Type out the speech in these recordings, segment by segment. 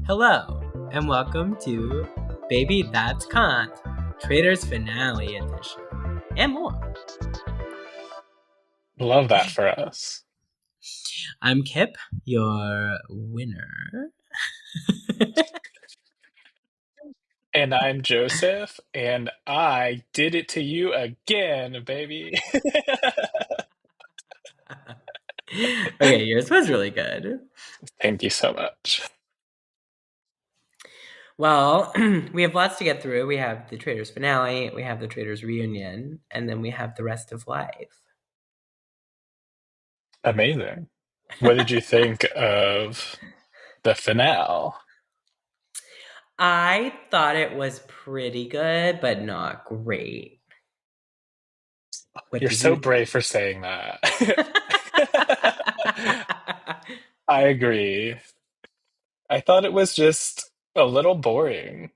Hello, and welcome to Baby That's Cont, Traitors Finale Edition, and more. Love that for us. I'm Kip, your winner. And I'm Joseph, and I did it to you again, baby. Okay, yours was really good. Thank you so much. Well, we have lots to get through. We have the Traitors Finale, we have the Traitors Reunion, and then we have the rest of life. Amazing. What did you think of the finale? I thought it was pretty good, but not great. What You're did so you brave think? for saying that. I agree. I thought it was just a little boring.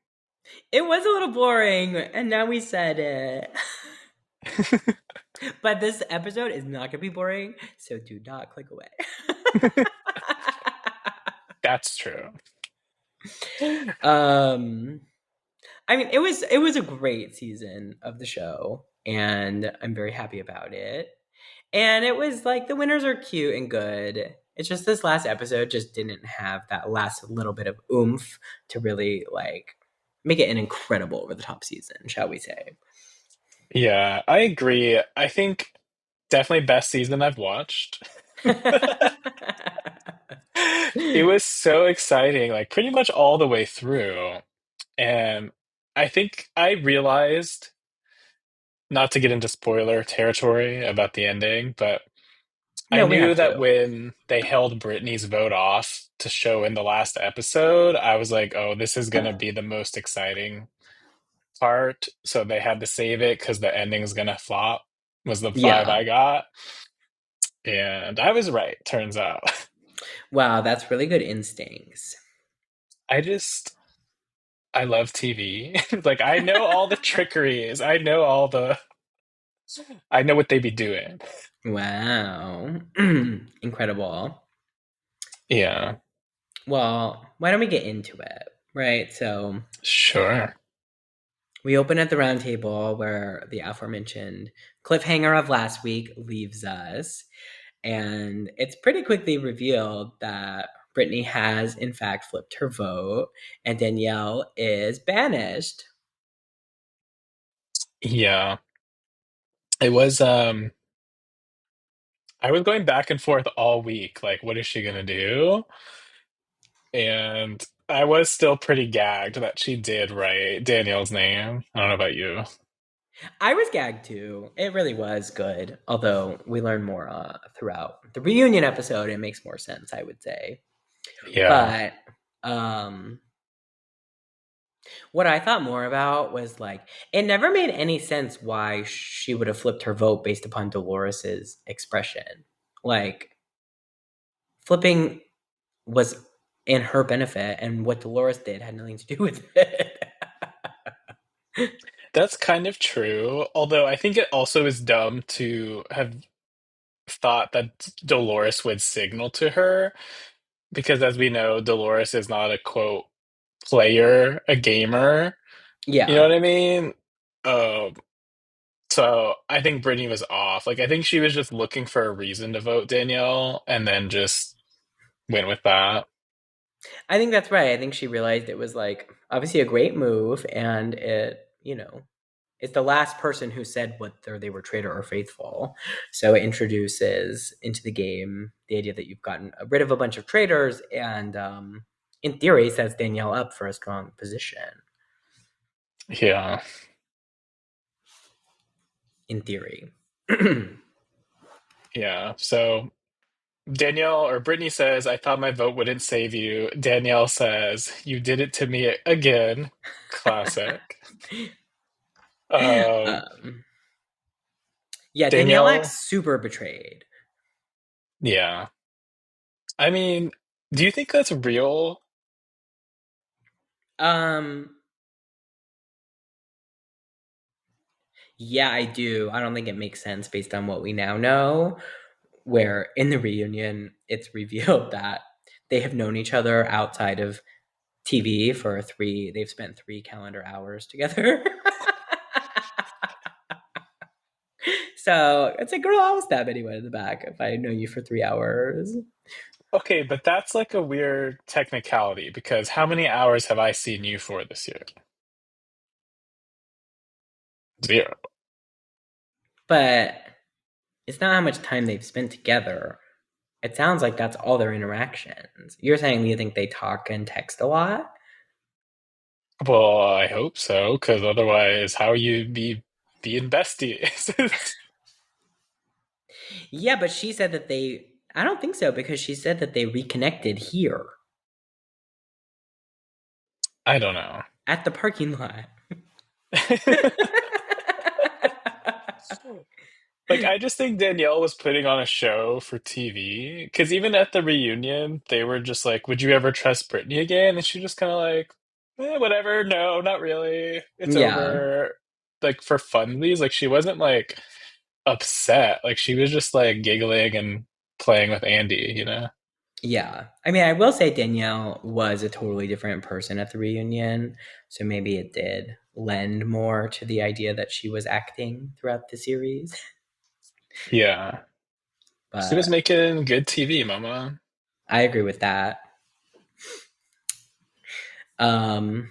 It was a little boring, and now we said it. But this episode is not going to be boring, so do not click away. That's true. um, I mean, it was a great season of the show, and I'm very happy about it. And it was like the winners are cute and good. It's just this last episode just didn't have that last little bit of oomph to really like make it an incredible over the top season, shall we say. Yeah, I agree. I think definitely best season I've watched. It was so exciting, like pretty much all the way through. And I think I realized, not to get into spoiler territory about the ending, but I No, we knew have that to. when they held Britney's vote off to show in the last episode, I was like, oh, this is going to be the most exciting part. So they had to save it because the ending's going to flop, was the vibe Yeah. I got. And I was right, turns out. Wow, that's really good instincts. I just I love TV. Like I know all the trickeries. I know what they be doing. Wow. Incredible. Yeah, Well, why don't we get into it? Right. So sure. we open at the round table where the aforementioned cliffhanger of last week leaves us. And it's pretty quickly revealed that Brittany has, in fact, flipped her vote and Danielle is banished. Yeah. It was I was going back and forth all week, like what is she gonna do? And I was still pretty gagged that she did write Danielle's name. I don't know about you. I was gagged too. It really was good. Although we learn more throughout the reunion episode, it makes more sense, I would say. Yeah. But um, what I thought more about was like it never made any sense why she would have flipped her vote based upon Dolores's expression. Like flipping was in her benefit, and what Dolores did had nothing to do with it. That's kind of true. Although I think it also is dumb to have thought that Dolores would signal to her because as we know, Dolores is not a quote player, a gamer. You know Yeah. what I mean? Um, so I think Brittany was off. Like I think she was just looking for a reason to vote Danielle and then just went with that. I think that's right. I think she realized it was like obviously a great move, and it's the last person who said whether they were traitor or faithful. So it introduces into the game the idea that you've gotten rid of a bunch of traitors, and in theory, sets Danielle up for a strong position. Yeah. In theory. Yeah. So Danielle or Brittany says, I thought my vote wouldn't save you. Danielle says, you did it to me again. Classic. Um, um, yeah, Danielle Danielle, acts super betrayed. yeah. I mean, do you think that's real? Um, yeah, I do. I don't think it makes sense based on what we now know. Where in the reunion, it's revealed that they have known each other outside of TV for three. They've spent 3 calendar hours together. So it's like, girl, I'll stab anyone in the back if I know you for 3 hours. Okay, but that's like a weird technicality because how many hours have I seen you for this year? Zero. But it's not how much time they've spent together. It sounds like that's all their interactions. You're saying you think they talk and text a lot? Well, I hope so, because otherwise, how you be being besties? Yeah, but she said that they. I don't think so because she said that they reconnected here I don't know. at the parking lot. Like, I just think Danielle was putting on a show for TV. Because even at the reunion, they were just like, would you ever trust Britney again? And she just kind of like, whatever. No, not really. It's Yeah, over. Like, for funsies. Like, she wasn't like upset. Like, she was just like giggling and playing with Andy, you know? yeah. I mean, I will say Danielle was a totally different person at the reunion, so maybe it did lend more to the idea that she was acting throughout the series. Yeah. She was But making good TV, mama. I agree with that. Um,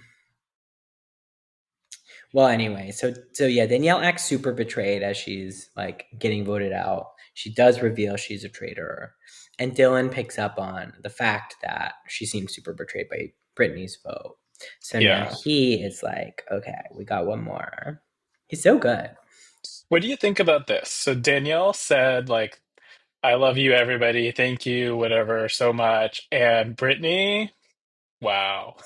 Well, anyway, so yeah, Danielle acts super betrayed as she's like getting voted out. She does reveal she's a traitor, and Dylan picks up on the fact that she seems super betrayed by Brittany's vote. So now Yeah. he is like, okay, we got one more. He's so good. What do you think about this? So Danielle said, like, I love you, everybody. Thank you, whatever, so much. And Brittany, wow.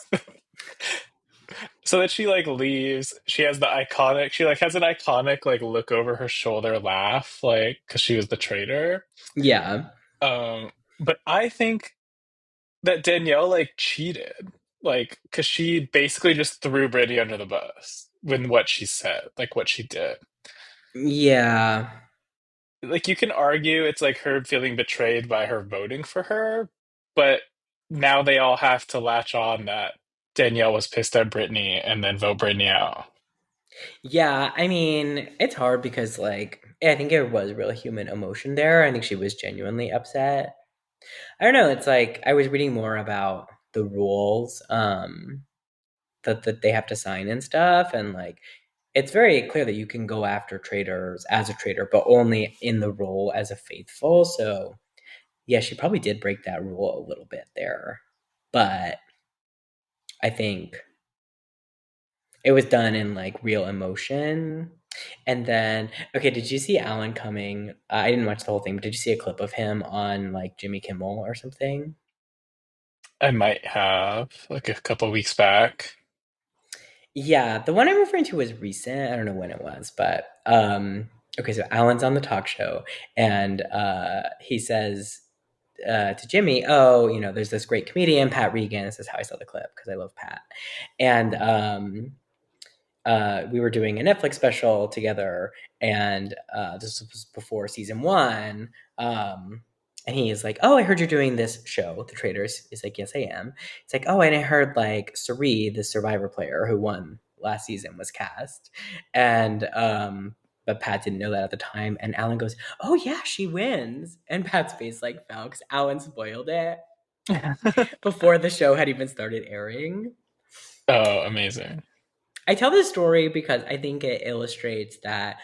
So that she like leaves, she has the iconic, she like has an iconic like look over her shoulder laugh, like, because she was the traitor. Yeah, But I think that Danielle like cheated, like, because she basically just threw Brittany under the bus when what she said, like what she did. yeah, Like you can argue it's like her feeling betrayed by her voting for her, but now they all have to latch on that Danielle was pissed at Brittany and then vote Brittany out. yeah. I mean, it's hard because like I think there was real human emotion there. I think she was genuinely upset. I don't know. It's like I was reading more about the rules that they have to sign and stuff, and like it's very clear that you can go after traitors as a traitor, but only in the role as a faithful. So yeah, she probably did break that rule a little bit there, but I think it was done in like real emotion. And then, okay, did you see Alan coming? I didn't watch the whole thing, but did you see a clip of him on like Jimmy Kimmel or something? I might have like a couple weeks back. Yeah, the one I'm referring to was recent. I don't know when it was, but okay, so Alan's on the talk show and he says to Jimmy, "Oh, you know, there's this great comedian, Pat Regan." This is how I saw the clip because I love Pat. And we were doing a Netflix special together, and this was before season one. And he's like, "Oh, I heard you're doing this show, The Traitors." He's like, "Yes, I am." It's like, "Oh, and I heard like Suri, the Survivor player who won last season, was cast," and but Pat didn't know that at the time. And Alan goes, "Oh yeah, she wins," and Pat's face like fell because Alan spoiled it before the show had even started airing. Oh, amazing. I tell this story because I think it illustrates that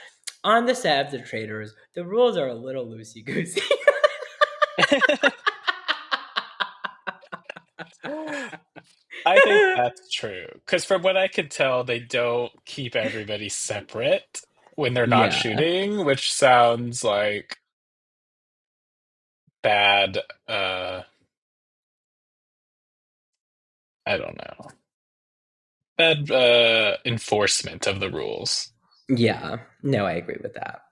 on the set of The Traitors, the rules are a little loosey goosey. I think that's true. Because from what I can tell, they don't keep everybody separate when they're not Yeah. shooting, which sounds like bad, I don't know, bad enforcement of the rules. Yeah. No, I agree with that.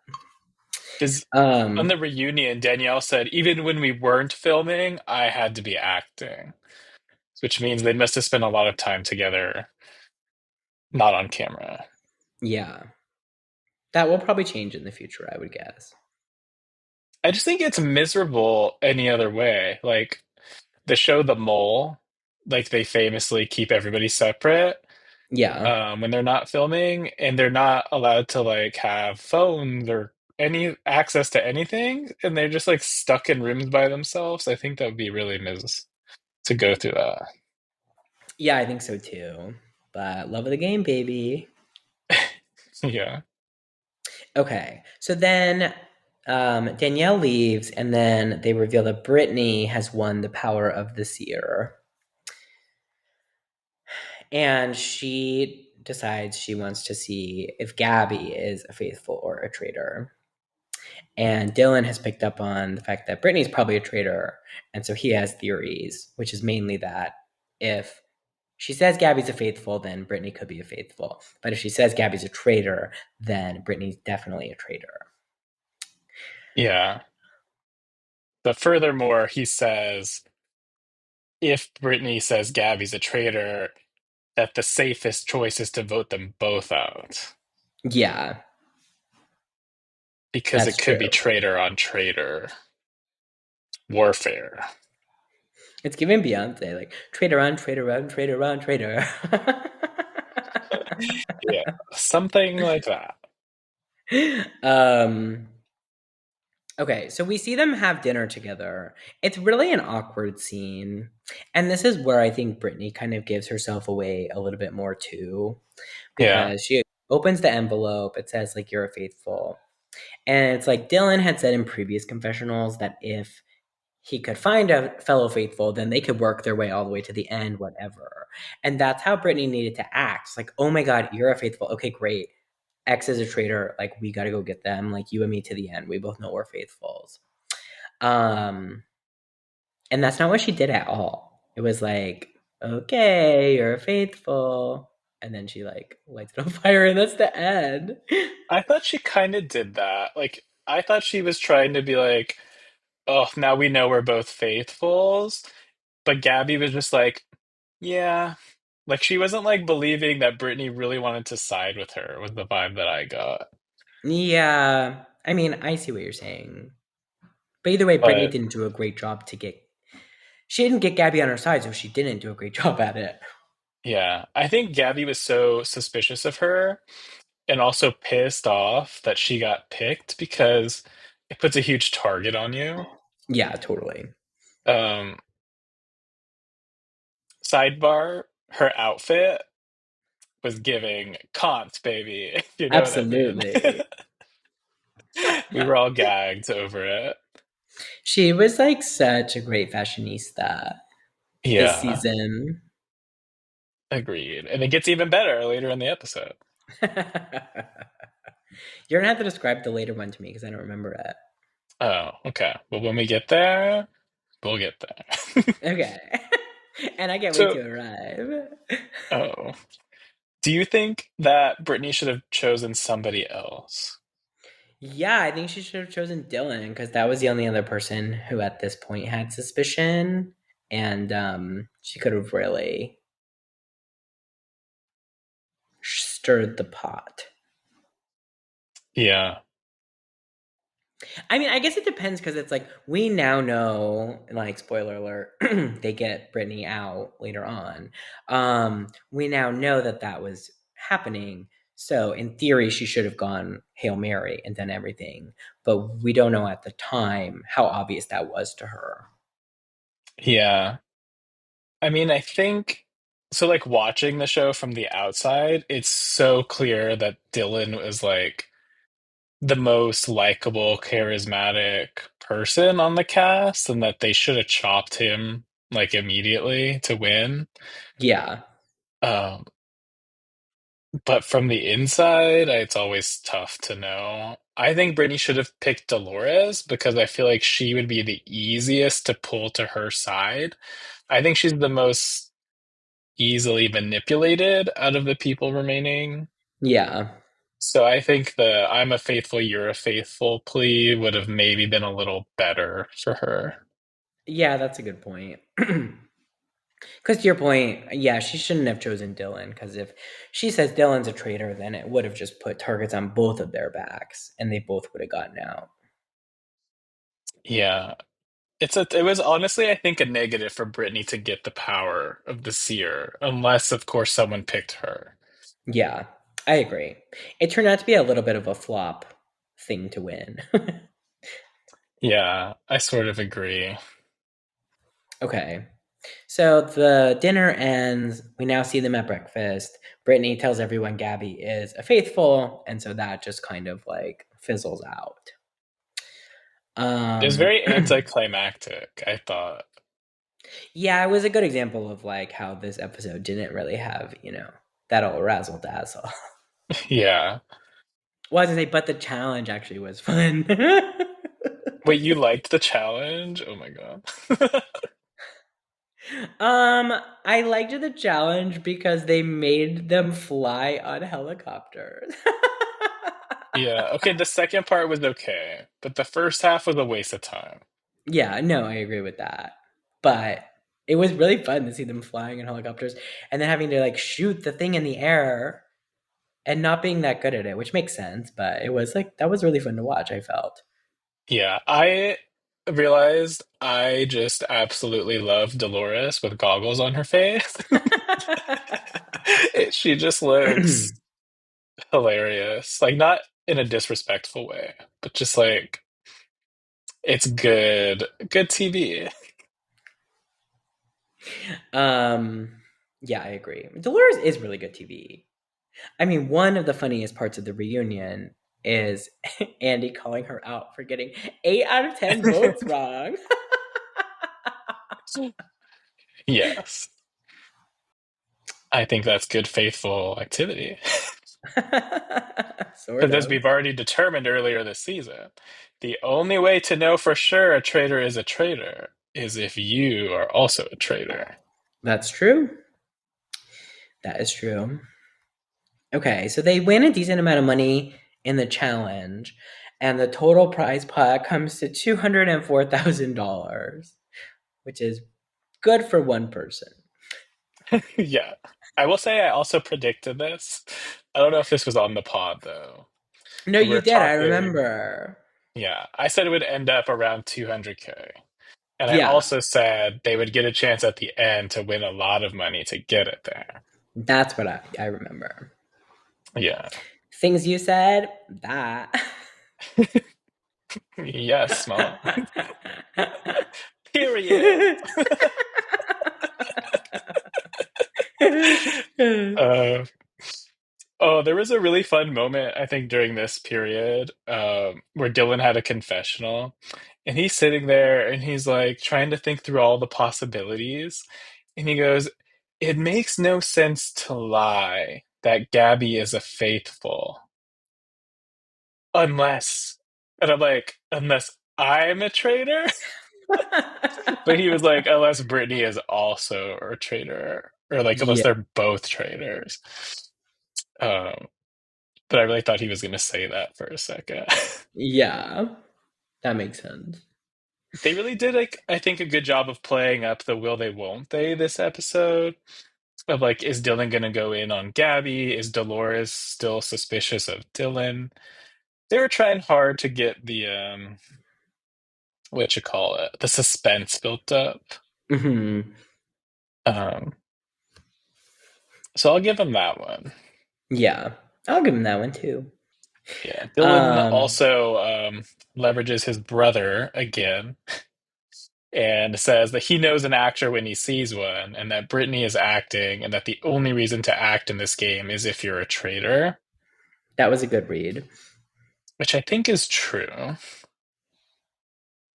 Because on Um, the reunion, Danielle said, even when we weren't filming, I had to be acting, which means they must have spent a lot of time together, not on camera. yeah. That will probably change in the future, I would guess. I just think it's miserable any other way. Like the show The Mole, like they famously keep everybody separate Yeah. when they're not filming, and they're not allowed to like have phones or any access to anything, and they're just like stuck in rooms by themselves. I think that would be really mis to go through that. Yeah, I think so too. But love of the game, baby. Yeah. Okay. So then Danielle leaves, and then they reveal that Brittany has won the power of the Seer. And she decides she wants to see if Gabby is a faithful or a traitor. And Dylan has picked up on the fact that Brittany's probably a traitor. And so he has theories, which is mainly that if she says Gabby's a faithful, then Brittany could be a faithful. But if she says Gabby's a traitor, then Brittany's definitely a traitor. Yeah. But furthermore, he says if Brittany says Gabby's a traitor, that the safest choice is to vote them both out Yeah, because that's it could be true. traitor on traitor warfare. It's giving Beyonce like traitor on, traitor on, traitor. Yeah, something like that. um okay, so we see them have dinner together. It's really an awkward scene. And this is where I think Brittany kind of gives herself away a little bit more too, Yeah, because she opens the envelope. It says like you're a faithful. And it's like Dylan had said in previous confessionals that if he could find a fellow faithful, then they could work their way all the way to the end, whatever. And that's how Brittany needed to act. It's like, oh my God, you're a faithful. Okay, great. X is a traitor. Like, we got to go get them. Like, you and me to the end. We both know we're faithfuls. Um, and that's not what she did at all. It was like, okay, you're faithful. And then she like lights it on fire, and that's the end. I thought she kind of did that. Like, I thought she was trying to be like, oh, now we know we're both faithfuls. But Gabby was just like, yeah. Like, she wasn't like believing that Brittany really wanted to side with her, was the vibe that I got. Yeah, I mean, I see what you're saying. But either way, Brittany But didn't do a great job to get. She didn't get Gabby on her side, so she didn't do a great job at it. yeah, I think Gabby was so suspicious of her and also pissed off that she got picked because it puts a huge target on you. Yeah, totally. Um, Sidebar, her outfit was giving Cont, baby, if you know what I mean. Absolutely. We were all gagged over it. She was like such a great fashionista this Yeah, season. agreed. And it gets even better later in the episode. You're gonna have to describe the later one to me because I don't remember it. Oh, okay. Well, when we get there, we'll get there. Okay. And I can't wait So, to arrive. oh, do you think that Brittany should have chosen somebody else? Yeah, I think she should have chosen Dylan because that was the only other person who at this point had suspicion. And she could have really stirred the pot. Yeah, I mean, I guess it depends because it's like we now know, like spoiler alert, they get Brittany out later on. We now know that that was happening. So in theory, she should have gone Hail Mary and done everything, but we don't know at the time how obvious that was to her. yeah. I mean, I think so. Like watching the show from the outside, it's so clear that Dylan was like the most likable, charismatic person on the cast, and that they should have chopped him like immediately to win. Yeah, Um, but from the inside, it's always tough to know. I think Brittany should have picked Dolores because I feel like she would be the easiest to pull to her side. I think she's the most easily manipulated out of the people remaining. yeah, So I think the I'm a faithful, you're a faithful plea would have maybe been a little better for her. yeah. That's a good point. Because to your point, yeah, she shouldn't have chosen Dylan because if she says Dylan's a traitor, then it would have just put targets on both of their backs and they both would have gotten out. Yeah. it was honestly, I think, a negative for Britney to get the power of the seer, unless of course someone picked her. Yeah, I agree. It turned out to be a little bit of a flop thing to win. Yeah, I sort of agree. Okay. So the dinner ends. We now see them at breakfast. Brittany tells everyone Gabby is a faithful, and so that just kind of like fizzles out. It was Um, very anticlimactic, I thought. yeah, it was a good example of like how this episode didn't really have, that old razzle dazzle. Yeah. Well, I was gonna say, but the challenge actually was fun. Wait, you liked the challenge? Oh my God. um, I liked the challenge because they made them fly on helicopters. Yeah, okay, the second part was okay, but the first half was a waste of time. Yeah, no, I agree with that. But it was really fun to see them flying in helicopters and then having to like shoot the thing in the air and not being that good at it, which makes sense, but it was like that was really fun to watch, I felt. Yeah, I realized I just absolutely love Dolores with goggles on her face. She just looks hilarious. Like, not in a disrespectful way, but just like it's good TV. um yeah, I agree. Dolores is really good TV. I mean, one of the funniest parts of the reunion is Andy calling her out for getting 8 out of 10 votes wrong. Yes, I think that's good, faithful activity. Sort Because as of. we've already determined earlier this season, the only way to know for sure a traitor is a traitor is if you are also a traitor. That's true. That is true. Okay, so they win a decent amount of money in the challenge, and the total prize pot comes to $204,000, which is good for one person. Yeah. I will say I also predicted this. I don't know if this was on the pod though. No, But we you were did. I talking, remember. yeah. I said it would end up around 200K. And I Yeah, also said they would get a chance at the end to win a lot of money to get it there. that's what I remember. Yeah. Things you said, that. Yes, mom. Period. Uh, oh, there was a really fun moment, I think, during this period, where Dylan had a confessional, and he's sitting there and he's like trying to think through all the possibilities, and he goes, "It makes no sense to lie that Gabby is a faithful, unless," and I'm like, "Unless I'm a traitor?" But he was like, "Unless Brittany is also a traitor, or like unless Yeah, they're both traitors." Um, but I really thought he was going to say that for a second. yeah, that makes sense. They really did, like, I think, a good job of playing up the will they, won't they this episode. Of like, is Dylan going to go in on Gabby? Is Dolores still suspicious of Dylan? They were trying hard to get the, what you call it, the suspense built up. Hmm. Um, so I'll give him that one. Yeah, I'll give him that one too. Yeah. Dylan Um, also leverages his brother again and says that he knows an actor when he sees one, and that Brittany is acting, and that the only reason to act in this game is if you're a traitor, that was a good read. which I think is true.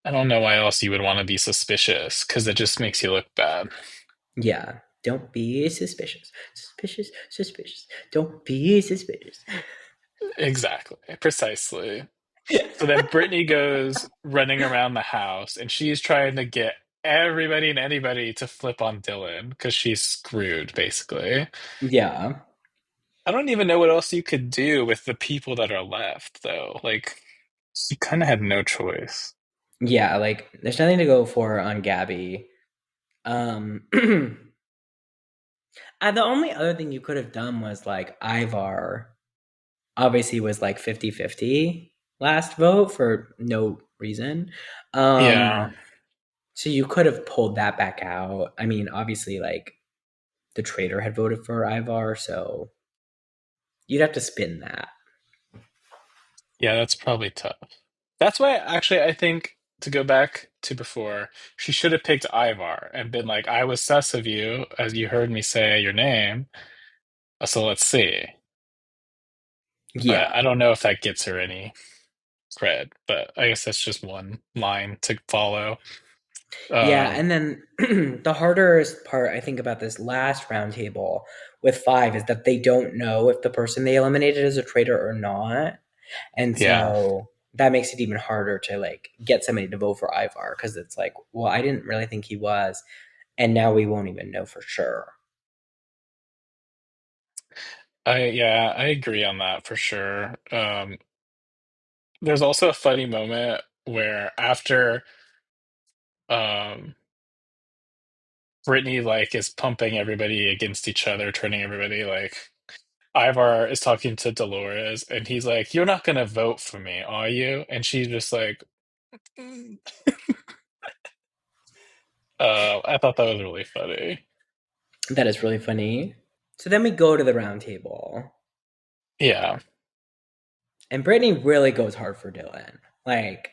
I don't know why else you would want to be suspicious, because it just makes you look bad. Yeah, don't be suspicious. Suspicious, suspicious. Don't be suspicious. Exactly, precisely. So then Brittany goes running around the house, and she's trying to get everybody and anybody to flip on Dylan because she's screwed, basically. Yeah, I don't even know what else you could do with the people that are left, though. Like, you kind of had no choice. yeah. Like, there's nothing to go for on Gabby. Um, the only other thing you could have done was like Ivar obviously was like 50-50 last vote for no reason. Yeah. Um, So you could have pulled that back out. I mean, obviously, like the traitor had voted for Ivar, so you'd have to spin that. Yeah, that's probably tough. That's why, actually, I think to go back to before, she should have picked Ivar and been like, I was sus of you as you heard me say your name, so let's see. But Yeah. I don't know if that gets her any cred, but I guess that's just one line to follow. Yeah, Um, and then the hardest part I think about this last roundtable with five is that they don't know if the person they eliminated is a traitor or not. And yeah. so that makes it even harder to like get somebody to vote for Ivar because it's like, well, I didn't really think he was, and now we won't even know for sure. I agree on that for sure. There's also a funny moment where after um Britney like is pumping everybody against each other, turning everybody like Ivar is talking to Dolores and he's like, "You're not gonna vote for me, are you?" And she's just like, "Mm." I thought that was really funny. That is really funny. So then we go to the roundtable, Yeah. and Brittany really goes hard for Dylan, like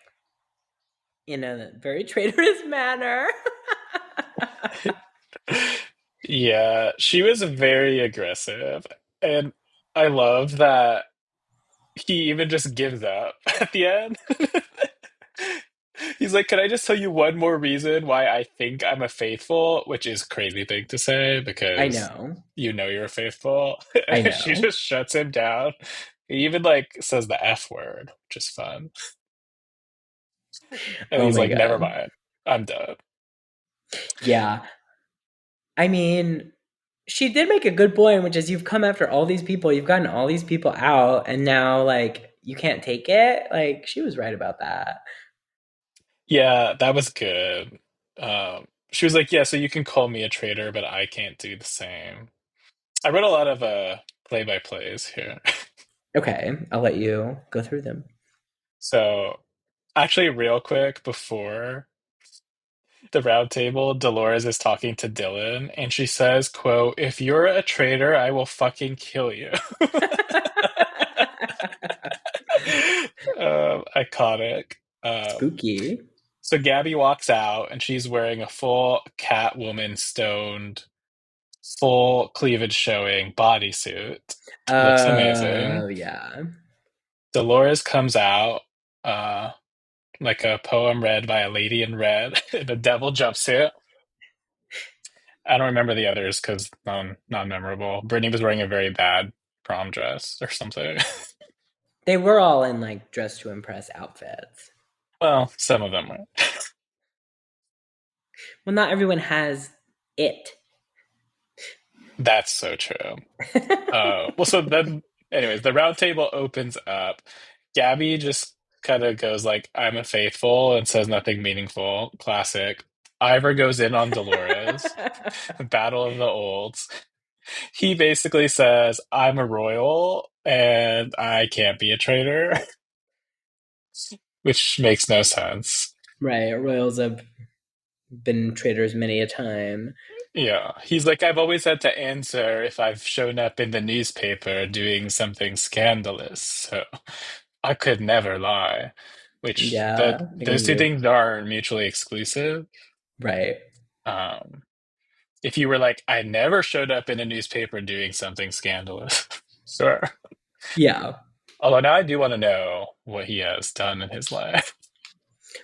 in a very traitorous manner. Yeah, she was very aggressive. And I love that he even just gives up at the end. He's like, "Can I just tell you one more reason why I think I'm a faithful?" Which is a crazy thing to say I because know. you know you're faithful. I And she know. just shuts him down. He even like says the F word, which is fun. And Oh he's my like, "Never god. mind. I'm done." Yeah. I mean, she did make a good point, which is you've come after all these people, you've gotten all these people out, and now like you can't take it. Like she was right about that. Yeah, that was good. She was like, "Yeah, so you can call me a traitor, but I can't do the same." I read a lot of play-by-plays here. Okay, I'll let you go through them. So actually, real quick, before the round table, Dolores is talking to Dylan, and she says, quote, "If you're a traitor, I will fucking kill you." Iconic. Spooky. So Gabby walks out, and she's wearing a full Catwoman stoned, full cleavage showing bodysuit. Looks amazing. Yeah. Dolores comes out, uh, like a poem read by a lady in red in a devil jumpsuit. I don't remember the others because not memorable. Brittany was wearing a very bad prom dress or something. They were all in like dress to impress outfits. Well, some of them were. Well, not everyone has it. That's so true. Well, so then, anyways, the round table opens up. Gabby just kind of goes like, "I'm a faithful," and says nothing meaningful. Classic. Ivor goes in on Dolores. Battle of the Olds. He basically says, "I'm a royal and I can't be a traitor," which makes no sense. Right, royals have been traitors many a time. Yeah, he's like, "I've always had to answer if I've shown up in the newspaper doing something scandalous, so I could never lie." Which Yeah, making those two you things are mutually exclusive. right. Um, if you were like, "I never showed up in a newspaper doing something scandalous," sure. Yeah. Although now I do want to know what he has done in his life.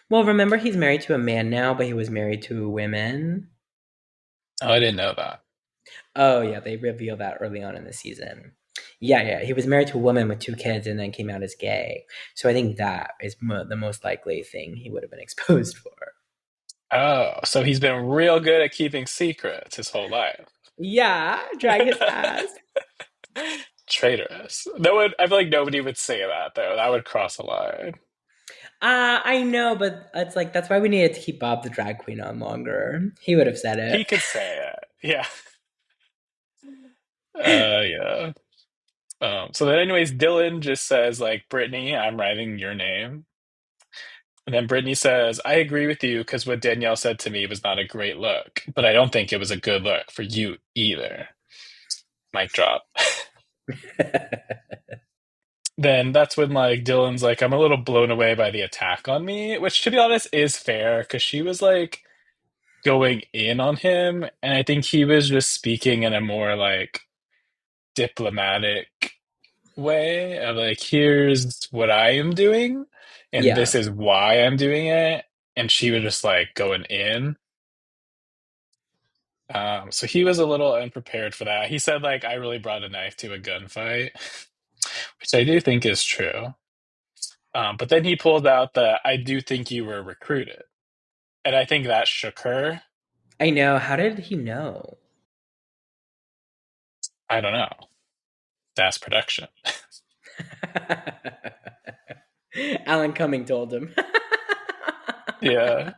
Well, remember he's married to a man now, but he was married to women. Oh, I didn't know that. Oh yeah, they reveal that early on in the season. Yeah, yeah, he was married to a woman with two kids and then came out as gay. So I think that is the most likely thing he would have been exposed for. Oh, so he's been real good at keeping secrets his whole life. Yeah, drag his ass. Traitorous. No one, I feel like nobody would say that though. That would cross a line. I know, but it's like that's why we needed to keep Bob the drag queen on longer. He would have said He it. could say it. Yeah. Yeah. So then anyways, Dylan just says like, "Brittany, I'm writing your name." And then Brittany says, I agree with you because what Danielle said to me was not a great look, but I don't think it was a good look for you either. Mic drop. Then that's when like Dylan's like, I'm a little blown away by the attack on me, which to be honest is fair because she was like going in on him, and I think he was just speaking in a more like diplomatic way of like, here's what I am doing, and this Yeah. is why I'm doing it. And she was just like going in. So he was a little unprepared for that. He said like, I really brought a knife to a gunfight, which I do think is true. But then he pulled out the, I do think you were recruited. And I think that shook her. I know. How did he know? I don't know. That's production. Alan Cumming told him. Yeah.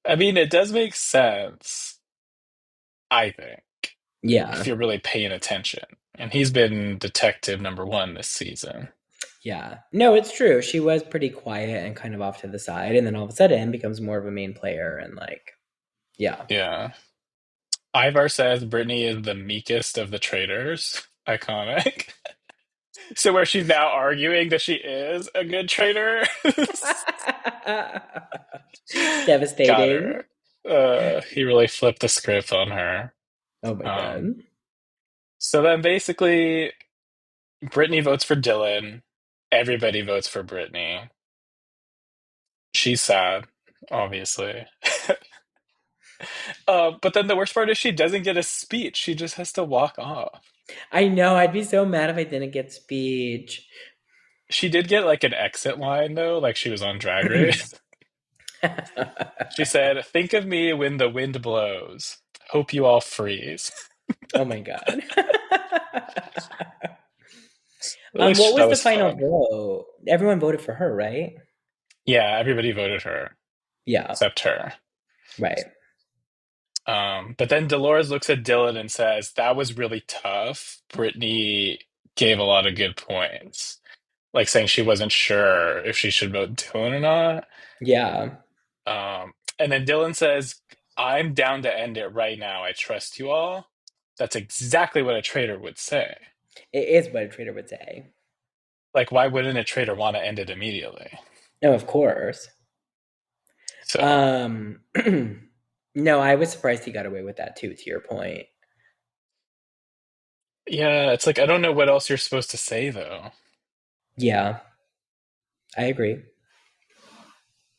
I mean, it does make sense, I think, Yeah. if you're really paying attention. And he's been detective number one this season. Yeah. No, it's true. She was pretty quiet and kind of off to the side, and then all of a sudden becomes more of a main player and like, yeah. Yeah. Ivar says Brittany is the meekest of the traitors. Iconic. So where she's now arguing that she is a good traitor. Got Devastating. her. He really flipped the script on her. Oh my Um, god. so then basically, Brittany votes for Dylan. Everybody votes for Brittany. She's sad, obviously. But then the worst part is she doesn't get a speech. She just has to walk off. I know. I'd be so mad if I didn't get speech. She did get like an exit line though, like she was on Drag Race. She said, think of me when the wind blows. Hope you all freeze. Oh my god. What Which that was the was final fun. vote? Everyone voted for her, right? Yeah, everybody voted her Yeah. except her. Right. But then Dolores looks at Dylan and says, that was really tough. Brittany gave a lot of good points, like saying she wasn't sure if she should vote Dylan or not. Yeah. And then Dylan says, I'm down to end it right now. I trust you all. That's exactly what a traitor would say. It is what a trader would say. Like, why wouldn't a traitor want to end it immediately? No, of course. So, Um no, I was surprised he got away with that too, to your point. yeah, it's like, I don't know what else you're supposed to say, though. Yeah, I agree.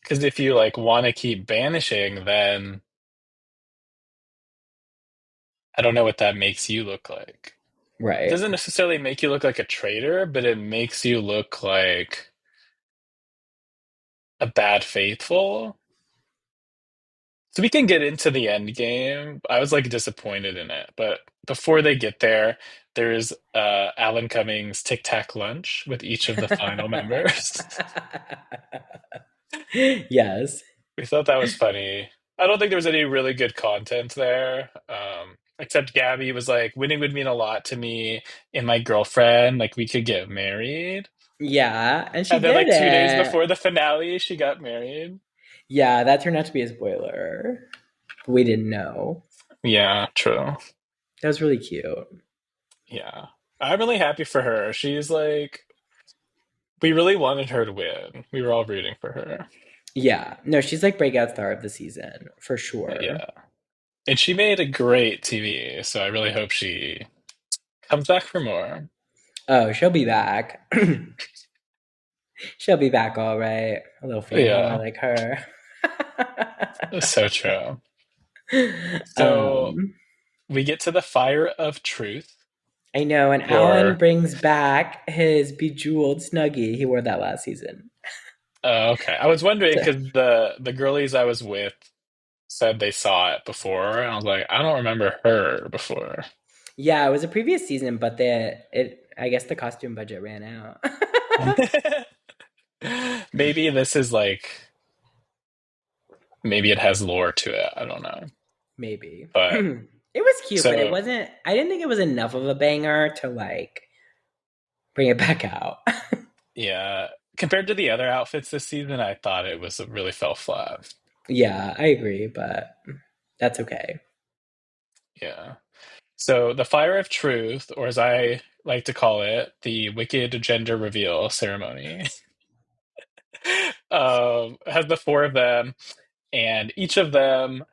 Because if you, like, want to keep banishing, then I don't know what that makes you look like. It Right. doesn't necessarily make you look like a traitor, but it makes you look like a bad faithful. So we can get into the end game. I was like disappointed in it, but before they get there, there's Alan Cummings Tic Tac lunch with each of the final members. Yes. We thought that was funny. I don't think there was any really good content there. Except Gabby was like, winning would mean a lot to me and my girlfriend. Like, we could get married. Yeah, and she And then, did like, 2 days it. before the finale, she got married. Yeah, that turned out to be a spoiler. We didn't know. Yeah, true. That was really cute. Yeah. I'm really happy for her. She's like, we really wanted her to win. We were all rooting for her. Yeah. No, she's like breakout star of the season for sure. Yeah. And she made a great TV, so I really hope she comes back for more. Oh, she'll be back. She'll be back all right. A little fan whore Yeah, like her. it's so true. So um, we get to the Fire of Truth, I know, and Alan or brings back his bejeweled snuggie. He wore that last season. okay. I was wondering So, because the girlies I was with said they saw it before, and I was like, I don't remember her before. yeah, it was a previous season, but I guess the costume budget ran out. Maybe this is like maybe it has lore to it. I don't know. Maybe. But It was cute, but it so wasn't. I didn't think it was enough of a banger to like bring it back out. yeah. compared to the other outfits this season, I thought it was really fell flat. Yeah, I agree, but that's okay. Yeah. So the Fire of Truth, or as I like to call it, the Wicked Gender Reveal ceremony, has the four of them, and each of them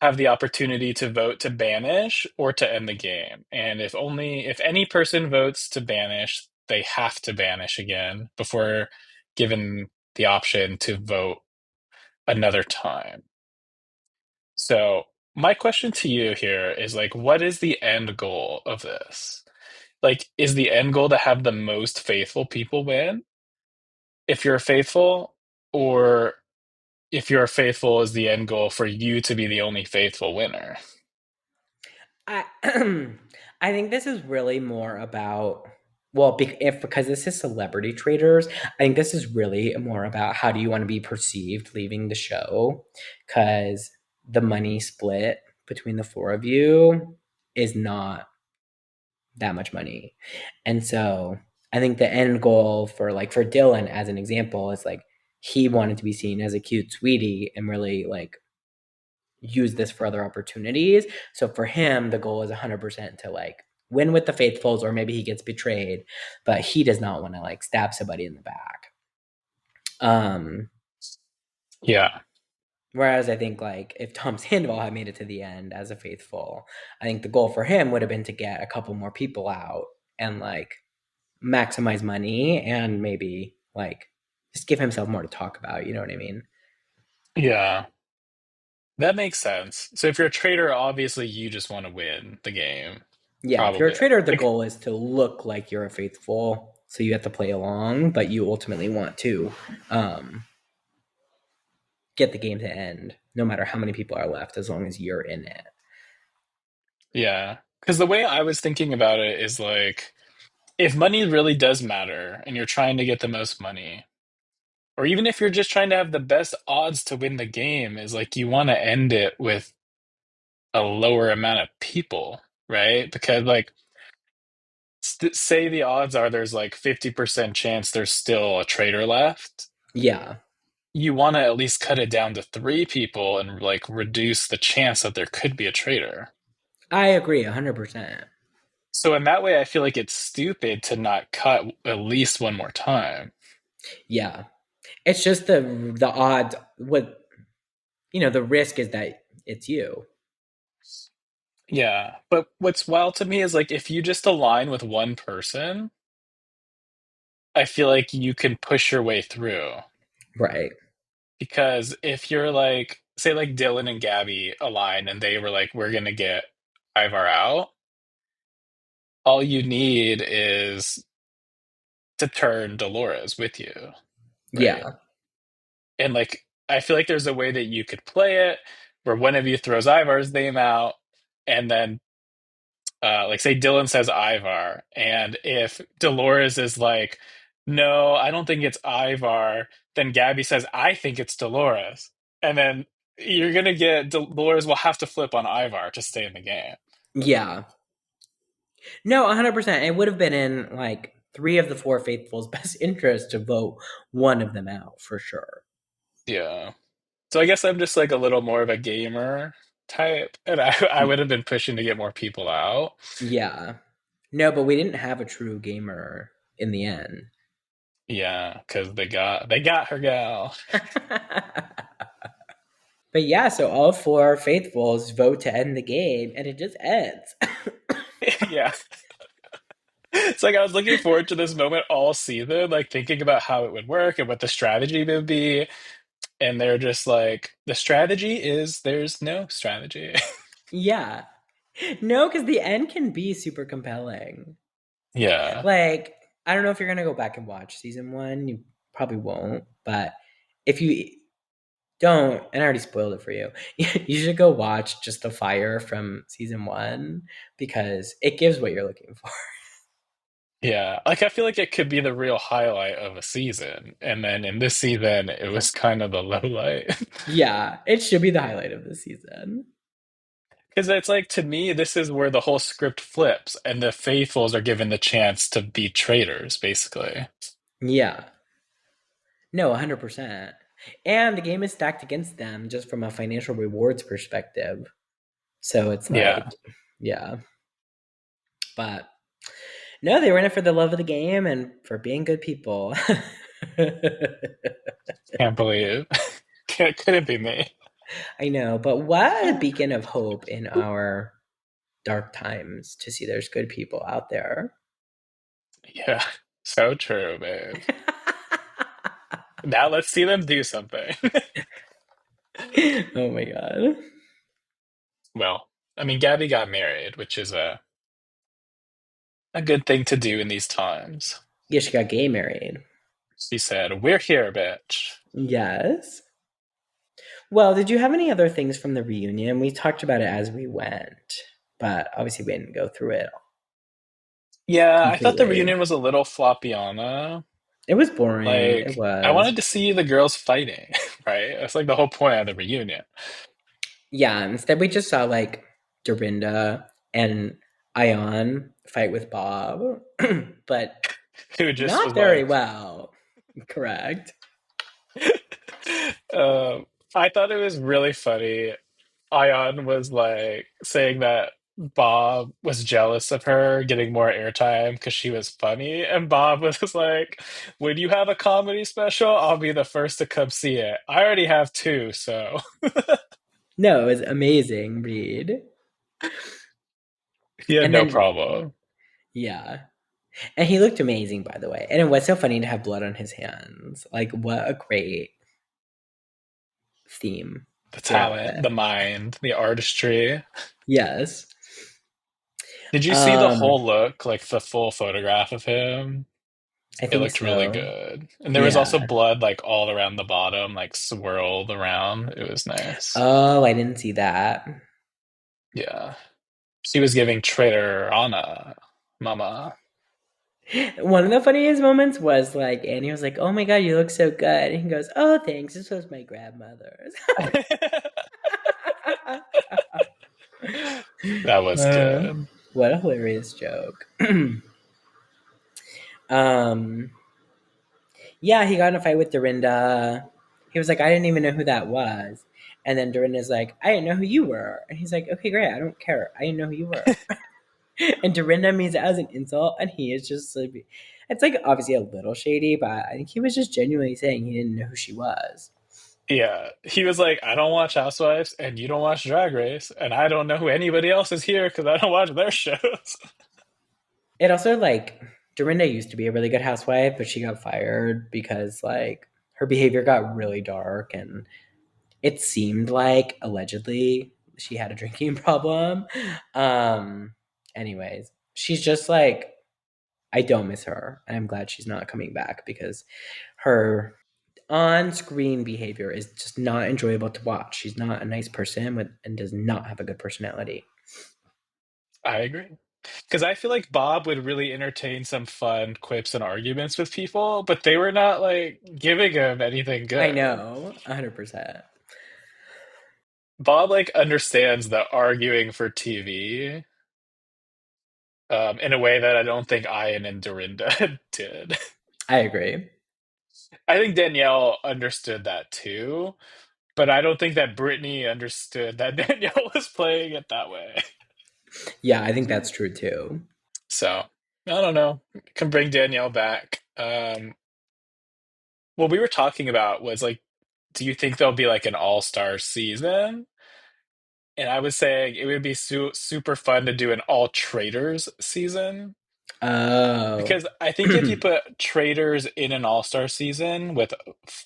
have the opportunity to vote to banish or to end the game. And if any person votes to banish, they have to banish again before given the option to vote another time. So my question to you here is like, what is the end goal of this? Like, is the end goal to have the most faithful people win? If you're faithful, or if you're faithful is the end goal for you to be the only faithful winner? I I think this is really more about well, if because this is celebrity traders, I think this is really more about how do you want to be perceived leaving the show, because the money split between the four of you is not that much money, and so I think the end goal for for Dylan as an example is like he wanted to be seen as a cute sweetie and really like use this for other opportunities. So for him, the goal is 100% to like win with the faithfuls, or maybe he gets betrayed, but he does not want to like stab somebody in the back. Um, Yeah. Whereas I think like if Tom Sandoval had made it to the end as a faithful, I think the goal for him would have been to get a couple more people out and like maximize money and maybe like just give himself more to talk about. You know what I mean? Yeah. That makes sense. So if you're a trader, obviously you just want to win the game. Yeah, if you're a Probably. trader, the Like, goal is to look like you're a faithful, so you have to play along, but you ultimately want to um, get the game to end, no matter how many people are left, as long as you're in it. yeah. Because the way I was thinking about it is like, if money really does matter and you're trying to get the most money, or even if you're just trying to have the best odds to win the game, is like you want to end it with a lower amount of people, right? Because like say the odds are there's like 50% chance there's still a traitor left. Yeah, You want to at least cut it down to three people and like reduce the chance that there could be a traitor. I agree 100%. So in that way, I feel like it's stupid to not cut at least one more time. Yeah, it's just the odds. What the risk is that it's you. Yeah, but what's wild to me is like if you just align with one person, I feel like you can push your way through. Right. Because if you're like, say, like Dylan and Gabby align and they were like, we're gonna get Ivar out, all you need is to turn Dolores with you, right? Yeah. And like, I feel like there's a way that you could play it where one of you throws Ivar's name out, and then, like, say Dylan says Ivar, and if Dolores is like, no, I don't think it's Ivar, then Gabby says, I think it's Dolores. And then you're gonna get Dolores will have to flip on Ivar to stay in the game. Yeah. No, 100%. It would have been in like three of the four faithfuls' best interest to vote one of them out for sure. Yeah. So I guess I'm just like a little more of a gamer type, and I would have been pushing to get more people out. Yeah. No, but we didn't have a true gamer in the end. Yeah, because they got her gal. But yeah, so all four faithfuls vote to end the game, and it just ends. Yeah. It's like I was looking forward to this moment all season, like thinking about how it would work and what the strategy would be. And they're just like, the strategy is there's no strategy. Yeah. No, because the end can be super compelling. Yeah. Like, I don't know if you're gonna go back and watch season one. You probably won't, but if you don't, and I already spoiled it for you, you should go watch just the fire from season one because it gives what you're looking for. Yeah. Like I feel like it could be the real highlight of a season. And then in this season, it was kind of the low light. Yeah, it should be the highlight of the season. Because it's like, to me, this is where the whole script flips, and the faithfuls are given the chance to be traitors, basically. Yeah. No, 100%. And the game is stacked against them just from a financial rewards perspective. So it's like, Yeah, yeah. But no, they were in it for the love of the game and for being good people. can't believe. Couldn't be me. I know, but what a beacon of hope in our dark times to see there's good people out there. Yeah, so true, babe. Now let's see them do something. Oh my god. Well, I mean, Gabby got married, which is a good thing to do in these times. Yeah, she got gay married. She said, "We're here, bitch." Yes. Well, did you have any other things from the reunion? We talked about it as we went, but obviously we didn't go through it Yeah, I thought the completely. reunion was a little floppiana. It was boring. It Like, I was. wanted to see the girls fighting, right? That's like the whole point of the reunion. Yeah, instead we just saw like Dorinda and Ion fight with Bob, but Who just not was very like, well. Correct. I thought it was really funny. Ion was like saying that Bob was jealous of her getting more airtime because she was funny. And Bob was just like, when you have a comedy special, I'll be the first to come see it. I already have two, so No, it was amazing read. he had And no then problem. yeah. And he looked amazing, by the way. And it was so funny to have blood on his hands. Like, what a great theme The for talent, outfit. the mind, the artistry. Yes. Did you see the Um, whole look, like the full photograph of him? I It think looked really so. good. And there was also Yeah. blood like all around the bottom, like swirled around. It was nice. Oh, I didn't see that. Yeah. She was giving Traitor Anna, Mama. One of the funniest moments was like Annie was like, "Oh my god, you look so good," and he goes, "Oh, thanks. This was my grandmother's." That was uh, good. what a hilarious joke. um, yeah, he got in a fight with Dorinda. He was like, "I didn't even know who that was," and then Dorinda's like, "I didn't know who you were," and he's like, "Okay, great. I don't care. I didn't know who you were." And Dorinda means it as an insult, and he is just like, it's like obviously a little shady, but I think he was just genuinely saying he didn't know who she was. Yeah. He was like, I don't watch Housewives and you don't watch Drag Race, and I don't know who anybody else is here because I don't watch their shows. It also like Dorinda used to be a really good housewife, but she got fired because like her behavior got really dark, and it seemed like allegedly she had a drinking problem. Um, anyways, she's just like I don't miss her, and I'm glad she's not coming back because her on-screen behavior is just not enjoyable to watch. She's not a nice person and does not have a good personality. I agree. Because I feel like Bob would really entertain some fun quips and arguments with people, but they were not like giving him anything I good. know, 100%. Bob like understands the arguing for TV in a way that I don't think Ian and Dorinda did. I agree. I think Danielle understood that too, but I don't think that Britney understood that Danielle was playing it that way. Yeah, I think that's true too. So I don't know. Can bring Danielle back. What we were talking about was like, do you think there'll be like an all-star season? And I was saying it would be super fun to do an all Traitors season. Oh. Because I think if you put Traitors in an all-star season with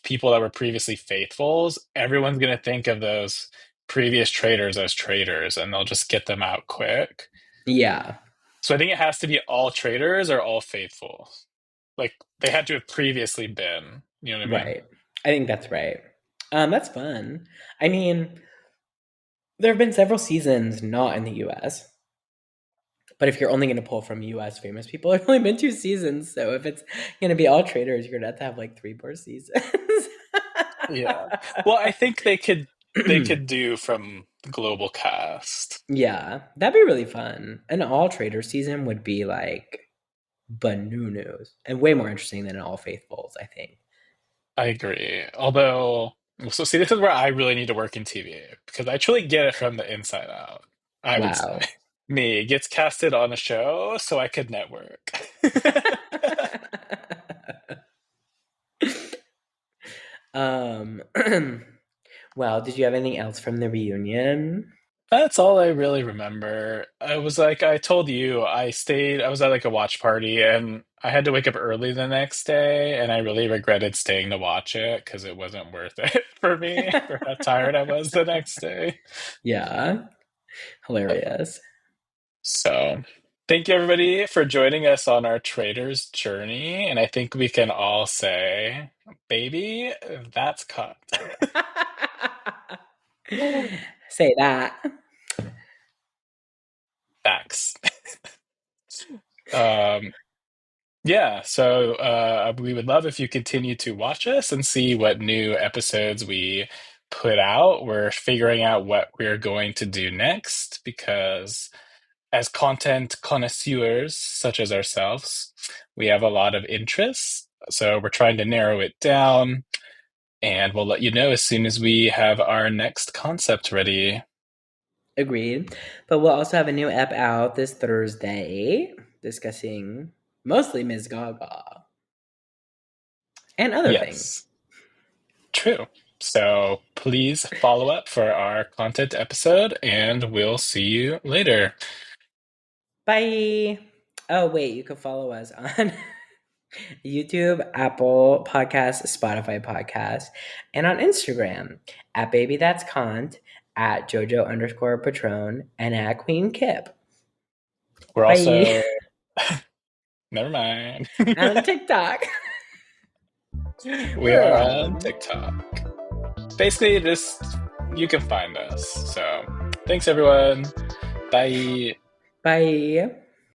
people that were previously faithfuls, everyone's going to think of those previous traitors as traitors and they'll just get them out quick. Yeah, So I think it has to be all traitors or all faithful. Like they had to have previously been. You know what I mean? right. I think that's right. That's fun. I mean, there have been several seasons not in the US, but if you're only going to pull from US famous people, there's only been two seasons. So if it's going to be all traders, you're going to have like three more seasons. Yeah. Well, I think they could do from global cast. Yeah, that'd be really fun. An all trader season would be like bananas and way more interesting than an all faithfuls, I think. I agree. Although, so see, this is where I really need to work in TV because I truly get it from the inside out, I would say. Wow. Me gets casted on a show so I could network. um, well, did you have anything else from the reunion? That's all I really remember. I was like, I told you, I was at like a watch party and I had to wake up early the next day, and I really regretted staying to watch it because it wasn't worth it for me for how tired I was the next day. Yeah, hilarious. So, thank you everybody for joining us on our Traitors journey. And I think we can all say, baby, that's cut. Say that. Facts. Um, yeah, so we would love if you continue to watch us and see what new episodes we put out. We're figuring out what we're going to do next because, as content connoisseurs such as ourselves, we have a lot of interests. So we're trying to narrow it down, and we'll let you know as soon as we have our next concept ready. Agreed. But we'll also have a new ep out this Thursday discussing mostly Ms. Gaga and other things. Yes, true. So please follow up for our content episode, and we'll see you later. Bye. Oh, wait, you can follow us on YouTube, Apple Podcasts, Spotify Podcasts, and on Instagram at Baby That's Cont, at Jojo underscore Patron, and at Queen Kip. We're Bye. also, never mind. On TikTok. We We're are on around. TikTok. Basically, just you can find us. So thanks, everyone. Bye. Bye.